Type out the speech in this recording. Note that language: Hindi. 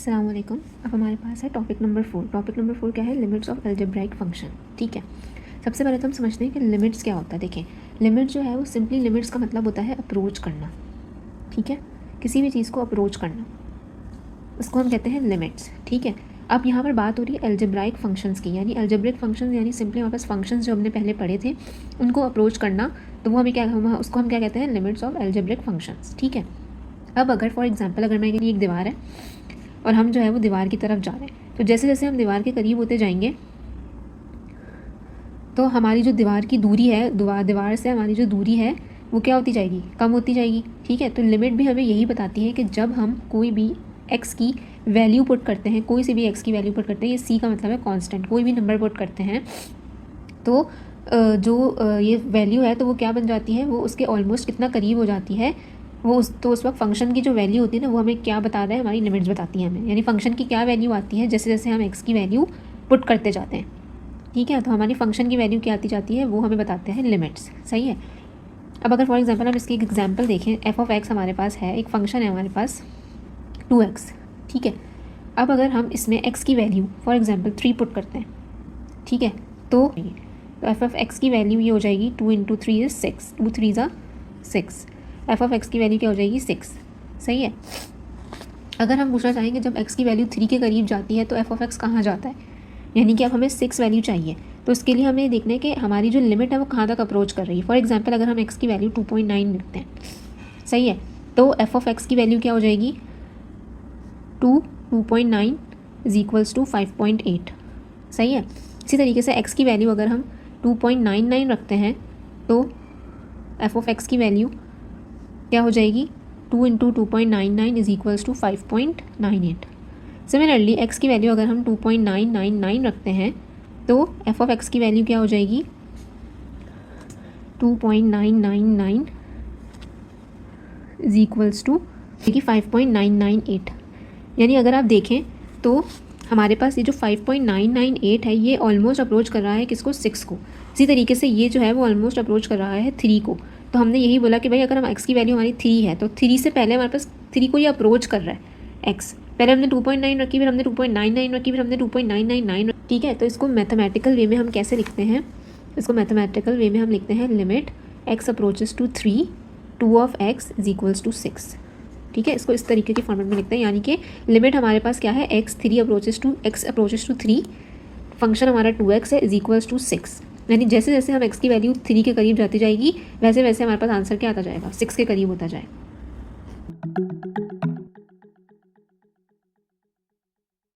अस्सलाम वालेकुम। अब हमारे पास है टॉपिक नंबर 4। टॉपिक नंबर 4 क्या है? Limits of algebraic function. ठीक है, सबसे पहले तो हम समझते हैं कि लिमिट्स क्या होता है। देखें, लिमिट जो है वो सिंपली लिमिट्स का मतलब होता है अप्रोच करना। ठीक है, किसी भी चीज़ को अप्रोच करना, उसको हम कहते हैं लिमिट्स। ठीक है, अब यहाँ पर बात हो रही है अलजेब्राइक फंक्शंस की, यानी अलजेब्रिक फंक्शंस यानी सिंपली हमारे पास फंक्शंस जो हमने पहले पढ़े थे उनको अप्रोच करना, तो वो उसको हम क्या कहते हैं? Limits of algebraic functions. ठीक है, अब अगर फॉर एग्जांपल अगर मेरे लिए एक दीवार है और हम जो है वो दीवार की तरफ जा रहे हैं, तो जैसे जैसे हम दीवार के करीब होते जाएंगे तो हमारी जो दीवार की दूरी है, दीवार से हमारी जो दूरी है वो क्या होती जाएगी? कम होती जाएगी। ठीक है, तो लिमिट भी हमें यही बताती है कि जब हम कोई भी एक्स की वैल्यू पुट करते हैं, कोई सी भी एक्स की वैल्यू पुट करते हैं, ये सी का मतलब है कांस्टेंट, कोई भी नंबर पुट करते हैं तो ये वैल्यू है तो वो क्या बन जाती है? वो उसके ऑलमोस्ट कितना करीब हो जाती है, वो उस वक्त फंक्शन की जो वैल्यू होती है ना वो हमें क्या बता रहा है? हमारी लिमिट्स बताती हैं हमें, यानी फंक्शन की क्या वैल्यू आती है जैसे जैसे हम एक्स की वैल्यू पुट करते जाते हैं। ठीक है, तो हमारी फंक्शन की वैल्यू क्या आती जाती है वो हमें बताते हैं लिमिट्स। सही है, अब अगर फॉर एग्जांपल हम इसकी एक एग्जांपल देखें, एफ ऑफ एक्स हमारे पास है, एक फंक्शन है हमारे पास 2x। ठीक है, अब अगर हम इसमें x की वैल्यू फॉर एग्जांपल 3 पुट करते हैं, ठीक है, तो एफ ऑफ एक्स की वैल्यू ये हो जाएगी 2 × 3 इज़ 6, 2 3 ज़ा 6। एफ ऑफ एक्स की वैल्यू क्या हो जाएगी? 6। सही है, अगर हम पूछना चाहेंगे जब x की वैल्यू 3 के करीब जाती है तो एफ ऑफ एक्स कहाँ जाता है, यानी कि अब हमें 6 वैल्यू चाहिए, तो इसके लिए हमें देखना है कि हमारी जो लिमिट है वो कहाँ तक अप्रोच कर रही है। फॉर एग्जांपल अगर हम x की वैल्यू 2.9 लिखते हैं, सही है, तो एफ ऑफ एक्स की वैल्यू क्या हो जाएगी? 2.9 इज इक्वल्स टू 5.8। सही है, इसी तरीके से x की वैल्यू अगर हम 2.99 रखते हैं तो एफ ऑफ एक्स की वैल्यू क्या हो जाएगी? 2 × 2.99 is equals to 5.98। Similarly x की वैल्यू अगर हम 2.999 रखते हैं तो एफ ऑफ एक्स की वैल्यू क्या हो जाएगी? 2.999 इज इक्वल्स टू 5.998। यानी अगर आप देखें तो हमारे पास ये जो 5.998 है ये ऑलमोस्ट अप्रोच कर रहा है किसको? 6 को। इसी तरीके से ये जो है वो ऑलमोस्ट अप्रोच कर रहा है 3 को। तो हमने यही बोला कि भाई अगर हम x की वैल्यू हमारी 3 है तो 3 से पहले हमारे पास 3 को ये अप्रोच कर रहा है x। पहले हमने 2.9 रखी, फिर हमने 2.99 रखी, फिर हमने 2.999 रखी। ठीक है, तो इसको मैथमेटिकल वे में हम कैसे लिखते हैं? इसको मैथमेटिकल वे में हम लिखते हैं limit x approaches to 3, 2 of x is equals to 6। ठीक है, इसको इस तरीके की फॉर्मेट में लिखते हैं, यानी कि लिमिट हमारे पास क्या है? x अप्रोचेस टू 3, फंक्शन हमारा 2x है इज इक्वल्स टू 6। यानी जैसे जैसे हम x की वैल्यू 3 के करीब जाती जाएगी वैसे वैसे हमारे पास आंसर क्या आता जाएगा? 6 के करीब होता जाएगा।